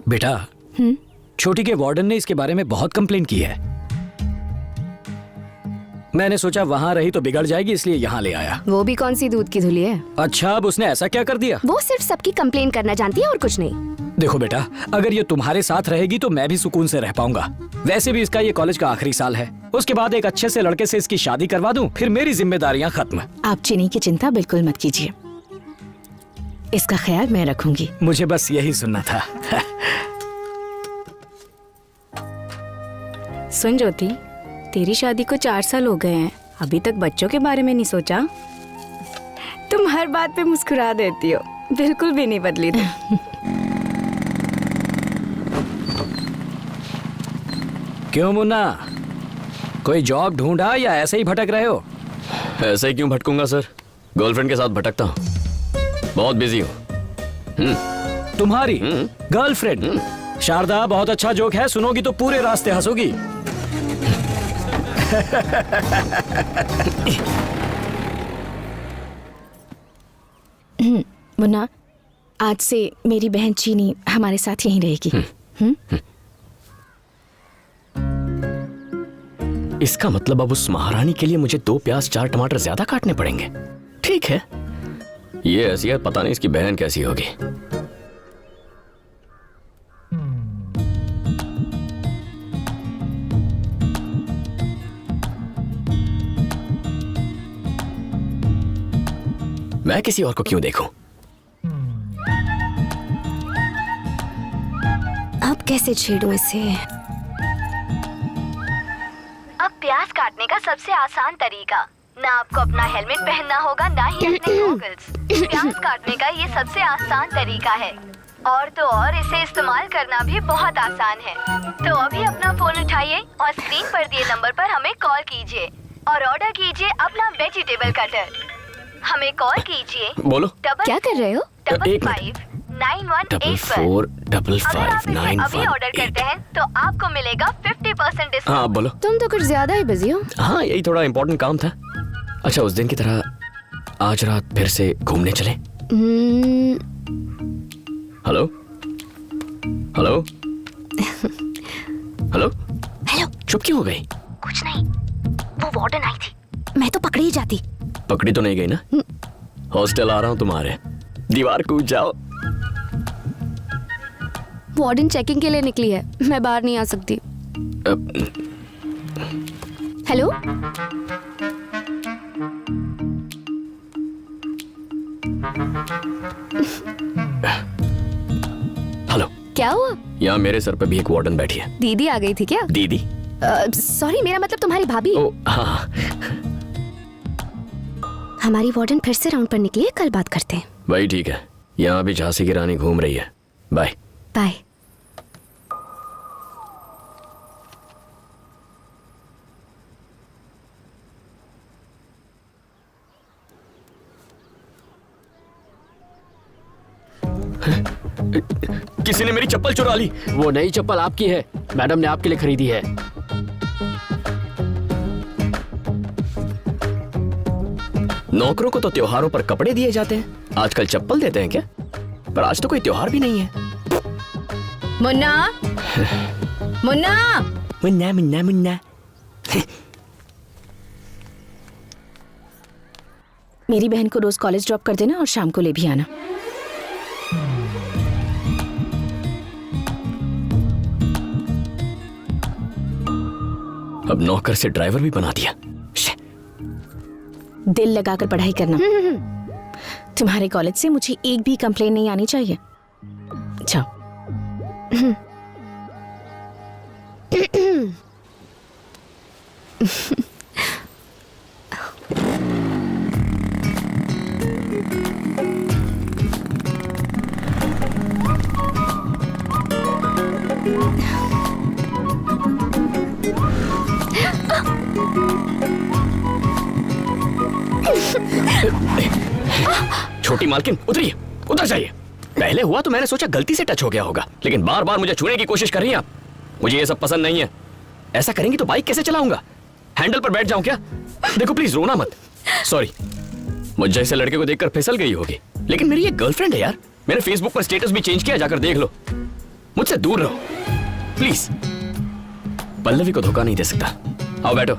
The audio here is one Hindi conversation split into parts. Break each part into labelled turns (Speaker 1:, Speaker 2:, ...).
Speaker 1: बेटा, छोटी के वार्डन ने इसके बारे में बहुत कंप्लेन की है। मैंने सोचा वहाँ रही तो बिगड़ जाएगी, इसलिए यहाँ ले आया।
Speaker 2: वो भी कौन सी दूध की धुली है?
Speaker 1: अच्छा, अब उसने ऐसा क्या कर दिया?
Speaker 2: वो सिर्फ सबकी कंप्लेन करना जानती है और कुछ नहीं।
Speaker 1: देखो बेटा, अगर ये तुम्हारे साथ रहेगी तो मैं भी सुकून से रह पाऊंगा। वैसे भी इसका ये कॉलेज का आखिरी साल है। उसके बाद एक अच्छे से लड़के से इसकी शादी करवा दूं, फिर मेरी जिम्मेदारियां खत्म।
Speaker 3: आप चीनी की चिंता बिल्कुल मत कीजिए, इसका ख्याल मैं रखूंगी।
Speaker 1: मुझे बस यही सुनना था।
Speaker 3: सुन ज्योति, तेरी शादी को 4 साल हो गए हैं, अभी तक बच्चों के बारे में नहीं सोचा? तुम हर बात पे मुस्कुरा देती हो, बिल्कुल भी नहीं बदली तुम।
Speaker 1: क्यों मुन्ना, कोई जॉब ढूंढा या ऐसे ही भटक रहे हो?
Speaker 4: ऐसे ही क्यों भटकूंगा सर, गर्लफ्रेंड के साथ भटकता हूँ, बहुत बिजी हूँ।
Speaker 1: तुम्हारी गर्लफ्रेंड? शारदा, बहुत अच्छा जोक है, सुनोगी तो पूरे रास्ते हंसोगी।
Speaker 3: मुन्ना, आज से मेरी बहन चीनी हमारे साथ यहीं रहेगी।
Speaker 4: इसका मतलब अब उस महारानी के लिए मुझे 2 प्याज 4 टमाटर ज्यादा काटने पड़ेंगे। ठीक है, ये ऐसी है, पता नहीं इसकी बहन कैसी होगी। मैं किसी और को क्यों देखूं?
Speaker 2: अब कैसे छेड़ूं इसे? अब प्याज काटने का सबसे आसान तरीका, ना आपको अपना हेलमेट पहनना होगा, ना ही अपने गॉगल्स। प्याज काटने का ये सबसे आसान तरीका है, और तो और इसे इस्तेमाल करना भी बहुत आसान है। तो अभी अपना फोन उठाइए और स्क्रीन पर दिए नंबर पर हमें कॉल कीजिए और ऑर्डर कीजिए अपना वेजिटेबल कटर। हमें कॉल कीजिए।
Speaker 4: बोलो।
Speaker 2: क्या कर रहे हो?
Speaker 4: एक
Speaker 2: 559181
Speaker 4: 4 5
Speaker 2: अगर
Speaker 4: 5
Speaker 2: आप इसे
Speaker 4: 9
Speaker 2: अभी ऑर्डर करते हैं तो आपको मिलेगा 50% डिस्काउंट।
Speaker 4: हाँ बोलो।
Speaker 2: तुम तो कुछ ज्यादा ही बिजी हो।
Speaker 4: हाँ, यही थोड़ा इम्पोर्टेंट काम था। अच्छा, उस दिन की तरह आज रात फिर से घूमने चले? हेलो हेलो हेलो
Speaker 2: हेलो,
Speaker 4: चुप क्यों हो गई?
Speaker 2: कुछ नहीं, वो वार्डन आई थी, मैं तो पकड़ी ही जाती।
Speaker 4: पकड़ी तो नहीं गई ना? हॉस्टल आ रहा हूँ तुम्हारे, दीवार कूद जाओ।
Speaker 2: वार्डन चेकिंग के लिए निकली है, मैं बाहर नहीं आ सकती। हेलो,
Speaker 4: हेलो,
Speaker 2: क्या हुआ?
Speaker 4: यहाँ मेरे सर पे भी एक वार्डन बैठी है।
Speaker 2: दीदी आ गई थी क्या?
Speaker 4: दीदी?
Speaker 2: सॉरी, मेरा मतलब तुम्हारी भाभी।
Speaker 4: ओ हाँ।
Speaker 2: हमारी वार्डन फिर से राउंड पर निकली है, कल बात करते हैं।
Speaker 4: भाई ठीक है, यहाँ भी झांसी की रानी घूम रही है। Bye
Speaker 2: bye.
Speaker 4: किसी ने मेरी चप्पल चुरा ली।
Speaker 5: वो नई चप्पल आपकी है, मैडम ने आपके लिए खरीदी है।
Speaker 4: नौकरों को तो त्योहारों पर कपड़े दिए जाते हैं, आजकल चप्पल देते हैं क्या? पर आज तो कोई त्योहार भी नहीं है।
Speaker 3: मुन्ना मुन्ना
Speaker 4: मुन्ना मुन्ना मुन्ना।
Speaker 3: मेरी बहन को रोज कॉलेज ड्रॉप कर देना और शाम को ले भी आना।
Speaker 4: अब नौकर से ड्राइवर भी बना दिया।
Speaker 3: दिल लगाकर पढ़ाई करना। तुम्हारे कॉलेज से मुझे एक भी कंप्लेन नहीं आनी चाहिए। जाओ।
Speaker 4: छोटी मालकिन उतरिए, उतर जाइए। पहले हुआ तो मैंने सोचा गलती से टच हो गया होगा, लेकिन बार बार मुझे छूने की कोशिश कर रही हैं आप। मुझे ये सब पसंद नहीं है। ऐसा करेंगी तो बाइक कैसे चलाऊंगा? हैंडल पर बैठ जाऊं क्या? देखो प्लीज, रोना मत। सॉरी, मुझ जैसे लड़के को देखकर फिसल गई होगी, लेकिन मेरी ये गर्लफ्रेंड है यार। मैंने फेसबुक पर स्टेटस भी चेंज किया, जाकर देख लो। मुझसे दूर रहो प्लीज। पल्लवी को धोखा नहीं दे सकता। आओ बैठो।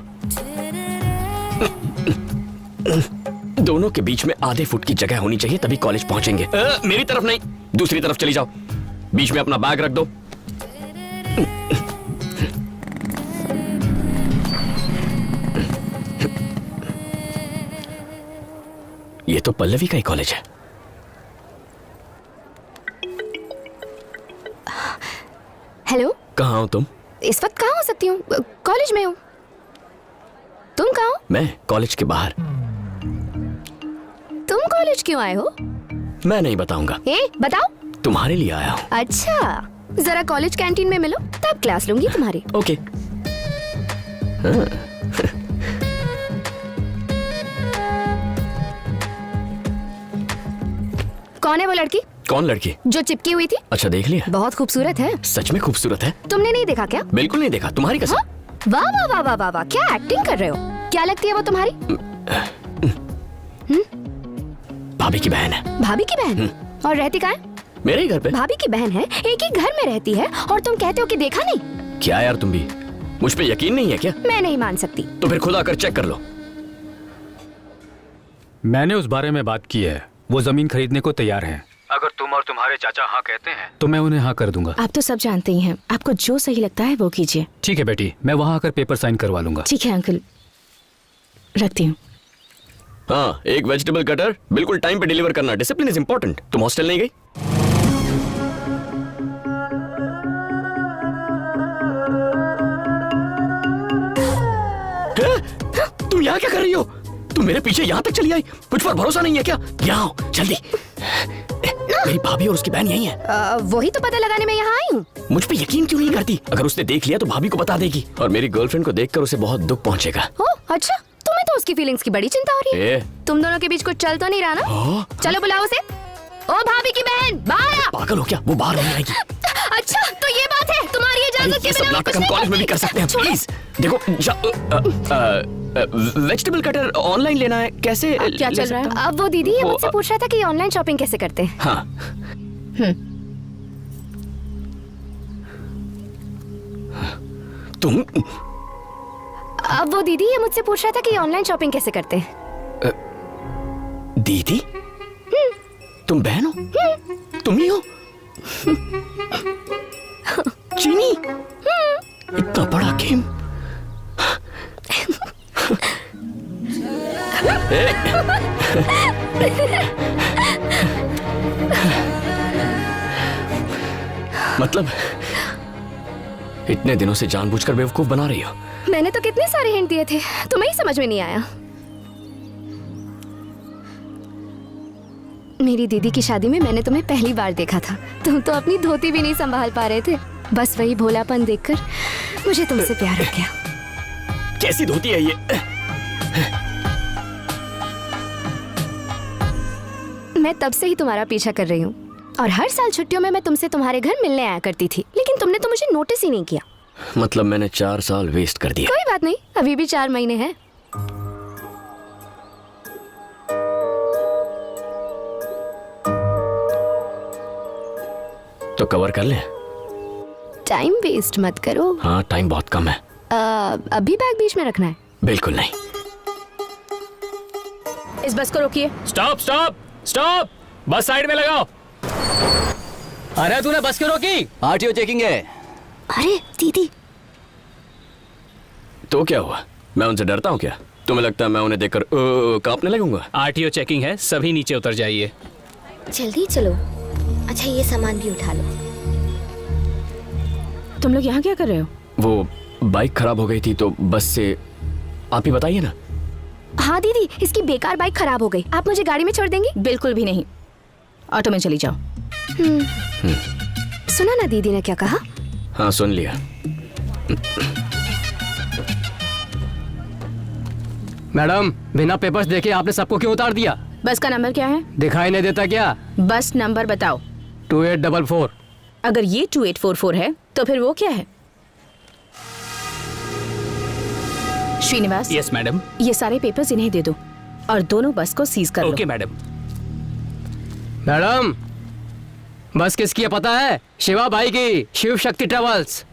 Speaker 4: दोनों के बीच में आधे फुट की जगह होनी चाहिए, तभी कॉलेज पहुंचेंगे। मेरी तरफ नहीं, दूसरी तरफ चली जाओ। बीच में अपना बैग रख दो। ये तो पल्लवी का ही कॉलेज है।
Speaker 6: हेलो,
Speaker 4: कहाँ हो तुम?
Speaker 6: इस वक्त कहाँ हो सकती हूँ? कॉलेज में हूँ। तुम कहाँ हो?
Speaker 4: मैं कॉलेज के बाहर।
Speaker 6: तुम कॉलेज क्यों आए हो?
Speaker 4: मैं नहीं बताऊंगा।
Speaker 6: बताओ।
Speaker 4: तुम्हारे लिए आया हूँ।
Speaker 6: अच्छा, जरा कॉलेज कैंटीन में मिलो, तब क्लास लूंगी तुम्हारी।
Speaker 4: ओके।
Speaker 6: कौन है वो लड़की
Speaker 4: कौन लड़की?
Speaker 6: जो चिपकी हुई थी?
Speaker 4: अच्छा देख लिया।
Speaker 6: बहुत खूबसूरत है।
Speaker 4: सच में खूबसूरत है?
Speaker 6: तुमने नहीं देखा क्या?
Speaker 4: बिल्कुल नहीं देखा। तुम्हारी कसम।
Speaker 6: हाँ? वाह वाह वाह वाह वाह वाह, क्या एक्टिंग कर रहे हो? क्या लगती है वो तुम्हारी?
Speaker 4: भाभी की बहन है।
Speaker 6: भाभी की बहन? और रहती कहाँ है?
Speaker 4: मेरे ही घर पे।
Speaker 6: भाभी की बहन है, एक ही घर में रहती है, और तुम कहते हो कि देखा नहीं?
Speaker 4: क्या यार तुम भी, मुझ पे यकीन नहीं है क्या?
Speaker 6: मैं नहीं मान सकती।
Speaker 4: तो फिर खुद आकर चेक कर लो।
Speaker 7: मैंने उस बारे में बात की है, वो जमीन खरीदने को तैयार हैं। अगर तुम और तुम्हारे चाचा हाँ कहते हैं तो मैं उन्हें हाँ कर दूंगा।
Speaker 3: आप तो सब जानते ही हैं, आपको जो सही लगता है वो कीजिए।
Speaker 7: ठीक है बेटी, मैं वहाँ आकर पेपर साइन करवा लूंगा।
Speaker 3: ठीक है अंकल, रखती हूँ।
Speaker 4: हाँ, एक वेजिटेबल कटर बिल्कुल टाइम पे डिलीवर करना। Discipline is important. तुम हॉस्टल नहीं गई? तुम यहाँ क्या कर रही हो? तुम मेरे पीछे यहाँ तक चली आई? मुझ पर भरोसा नहीं है क्या? यहाँ आओ जल्दी। मेरी भाभी और उसकी बहन यही है।
Speaker 6: वही तो पता लगाने में यहाँ आई हूँ।
Speaker 4: मुझ पे यकीन क्यों नहीं करती? अगर उसने देख लिया तो भाभी को बता देगी, और मेरी गर्लफ्रेंड को देखकर उसे बहुत दुख पहुंचेगा।
Speaker 6: अच्छा, तुम्हें तो उसकी फीलिंग्स की बड़ी चिंता हो रही है। तुम दोनों के बीच कुछ चल तो नहीं रहा ना? चलो बुलाओ उसे। ओ भाभी की बहन, बाहर आ।
Speaker 4: पागल हो क्या? वो बाहर नहीं आएगी।
Speaker 6: अच्छा, तो ये बात है, तुम्हारी इजाजत के बिना
Speaker 4: नाटक हम कॉलेज में भी कर सकते हैं। प्लीज देखो, वेजिटेबल कटर ऑनलाइन लेना है, कैसे?
Speaker 3: क्या चल रहा है?
Speaker 6: अब वो दीदी ये मुझसे पूछ रहा था कि ऑनलाइन शॉपिंग कैसे करते हैं।
Speaker 4: हाँ। तुम
Speaker 6: अब वो दीदी ये मुझसे पूछ रहा था कि ऑनलाइन शॉपिंग कैसे करते हैं।
Speaker 4: दीदी? तुम बहन हो? तुम ही हो? चीनी? इतना बड़ा गेम? मतलब इतने दिनों से जानबूझकर बेवकूफ बना रही हो?
Speaker 6: मैंने तो कितने सारे हिंट दिए थे, तुम्हें ही समझ में नहीं आया। मेरी दीदी की शादी में मैंने तुम्हें पहली बार देखा था। तुम तो अपनी धोती भी नहीं संभाल पा रहे थे। बस वही भोलापन देखकर मुझे तुमसे प्यार हो गया।
Speaker 4: कैसी धोती है ये?
Speaker 6: मैं तब से ही तुम्हारा पीछा कर रही हूँ, और हर साल छुट्टियों में मैं तुमसे तुम्हारे घर मिलने आया करती थी, लेकिन तुमने तो मुझे नोटिस ही नहीं किया।
Speaker 4: मतलब मैंने 4 साल वेस्ट कर दिया।
Speaker 6: कोई बात नहीं, अभी भी 4 महीने हैं।
Speaker 4: तो कवर कर ले।
Speaker 6: टाइम वेस्ट मत करो।
Speaker 4: हाँ, टाइम बहुत कम है।
Speaker 6: अभी बैग बीच में रखना है?
Speaker 4: बिल्कुल नहीं।
Speaker 3: इस बस को रोकिए।
Speaker 5: स्टॉप स्टॉप स्टॉप, बस साइड में लगाओ। अरे तूने बस क्यों रोकी?
Speaker 1: आरटीओ चेकिंग है।
Speaker 6: अरे दीदी।
Speaker 4: तो क्या हुआ? मैं उनसे डरता हूँ क्या? तुम्हें लगता है मैं उन्हें देखकर कांपने लगूंगा?
Speaker 5: आरटीओ चेकिंग है, सभी नीचे उतर जाइए।
Speaker 6: जल्दी चलो। अच्छा, ये सामान भी उठा लो।
Speaker 3: तुम लोग यहाँ क्या कर रहे हो?
Speaker 4: वो बाइक खराब हो गई थी तो बस से। आप ही बताइए ना।
Speaker 6: हाँ दीदी, इसकी बेकार बाइक खराब हो गई, आप मुझे गाड़ी में छोड़ देंगी?
Speaker 3: बिल्कुल भी नहीं, ऑटो में चली जाओ।
Speaker 6: सुना ना दीदी ने क्या कहा?
Speaker 4: हाँ, सुन लिया।
Speaker 5: मैडम, बिना पेपर्स देखे आपने सबको क्यों उतार दिया?
Speaker 3: बस का नंबर क्या है?
Speaker 5: दिखाई नहीं देता क्या?
Speaker 3: बस नंबर बताओ।
Speaker 5: 2844।
Speaker 3: अगर ये 2844 है तो फिर वो क्या है? श्रीनिवास।
Speaker 5: Yes madam.
Speaker 3: ये सारे पेपर्स इन्हें दे दो और दोनों बस को सीज कर लो।
Speaker 5: Okay madam. मैडम, बस किसकी है पता है? शिवा भाई की, शिव शक्ति ट्रेवल्स।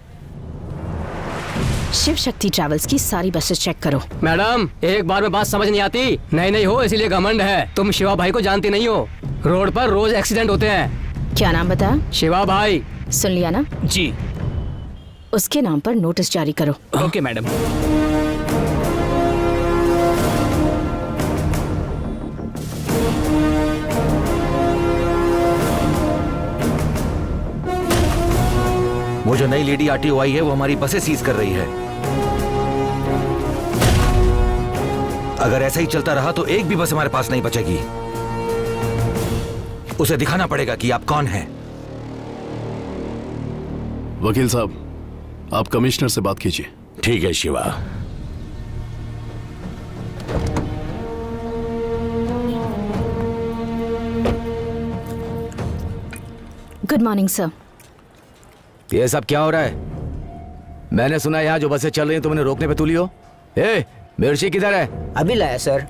Speaker 3: शिव शक्ति ट्रैवल्स की सारी बसेस चेक करो।
Speaker 5: मैडम, एक बार में बात समझ नहीं आती। नहीं हो इसीलिए घमंड है। तुम शिवा भाई को जानती नहीं हो। रोड पर रोज एक्सीडेंट होते हैं।
Speaker 3: क्या नाम बताया?
Speaker 5: शिवा भाई।
Speaker 3: सुन लिया ना?
Speaker 1: जी।
Speaker 3: उसके नाम पर नोटिस जारी करो।
Speaker 1: Okay madam.
Speaker 8: वो जो नई लेडी आरटीओ आई है वो हमारी बसें सीज कर रही है। अगर ऐसा ही चलता रहा तो एक भी बस हमारे पास नहीं बचेगी। उसे दिखाना पड़ेगा कि आप कौन हैं।
Speaker 9: वकील साहब, आप कमिश्नर से बात कीजिए।
Speaker 8: ठीक है शिवा।
Speaker 3: Good morning sir.
Speaker 10: ये सब क्या हो रहा है? मैंने सुना यहाँ जो बसें चल रही हैं तुमने रोकने पे तुली हो। ए, मिर्ची किधर है?
Speaker 11: अभी लाया सर।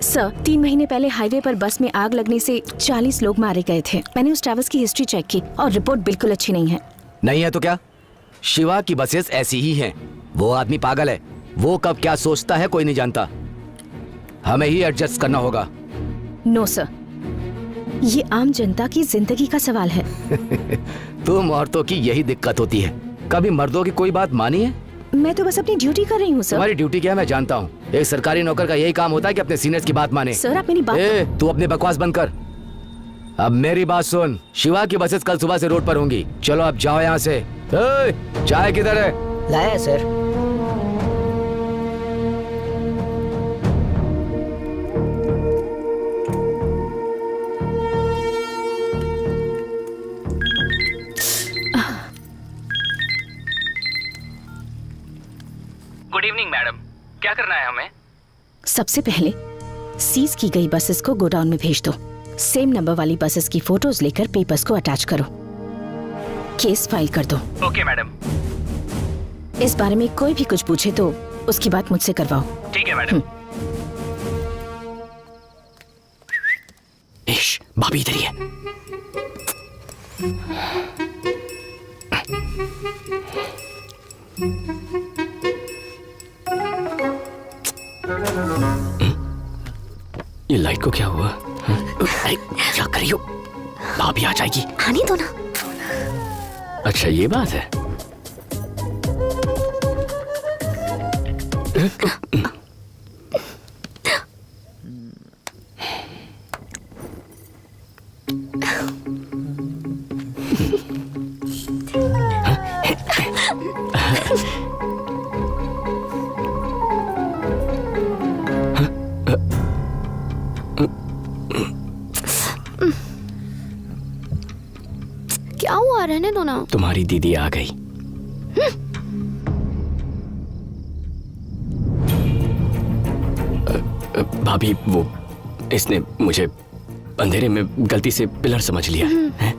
Speaker 3: सर, 3 महीने पहले हाईवे पर बस में आग लगने से 40 लोग मारे गए थे। मैंने उस ट्रैवल्स की हिस्ट्री चेक की और रिपोर्ट बिल्कुल अच्छी नहीं है।
Speaker 10: नहीं है तो क्या? शिवा की बसेस ऐसी ही हैं। वो आदमी पागल है। वो कब क्या सोचता है कोई नहीं जानता। हमें ही एडजस्ट करना होगा।
Speaker 3: नो सर, ये आम जनता की जिंदगी का सवाल है।
Speaker 10: तुम औरतों की यही दिक्कत होती है। कभी मर्दों की कोई बात मानी है?
Speaker 3: मैं तो बस अपनी ड्यूटी कर रही हूँ सर।
Speaker 10: तुम्हारी ड्यूटी क्या है मैं जानता हूँ। एक सरकारी नौकर का यही काम होता है कि अपने सीनियर्स की बात माने।
Speaker 3: सर, आप मेरी बात
Speaker 10: तू अपने बकवास बंद कर। अब मेरी बात सुन। शिवा की बसेस कल सुबह से रोड पर होंगी। चलो अब जाओ यहाँ से। चाय किधर है?
Speaker 11: लाया सर।
Speaker 5: गुड इवनिंग मैडम, क्या करना है हमें?
Speaker 3: सबसे पहले सीज की गई बसेस को गोडाउन में भेज दो। सेम नंबर वाली बसेस की फोटोज लेकर पेपर्स को अटैच करो। केस फाइल कर दो।
Speaker 5: Okay madam.
Speaker 3: इस बारे में कोई भी कुछ पूछे तो उसकी बात मुझसे करवाओ।
Speaker 5: ठीक है मैडम।
Speaker 4: इश, भाभी इधर ही है। ये लाइट को क्या हुआ? अरे क्या कर रही हो? भाभी आ जाएगी।
Speaker 6: आने दो ना।
Speaker 4: अच्छा ये बात है।
Speaker 6: क्या हुआ? रहने दो ना।
Speaker 4: तुम्हारी दीदी आ गई। भाभी वो इसने मुझे अंधेरे में गलती से पिलर समझ लिया है।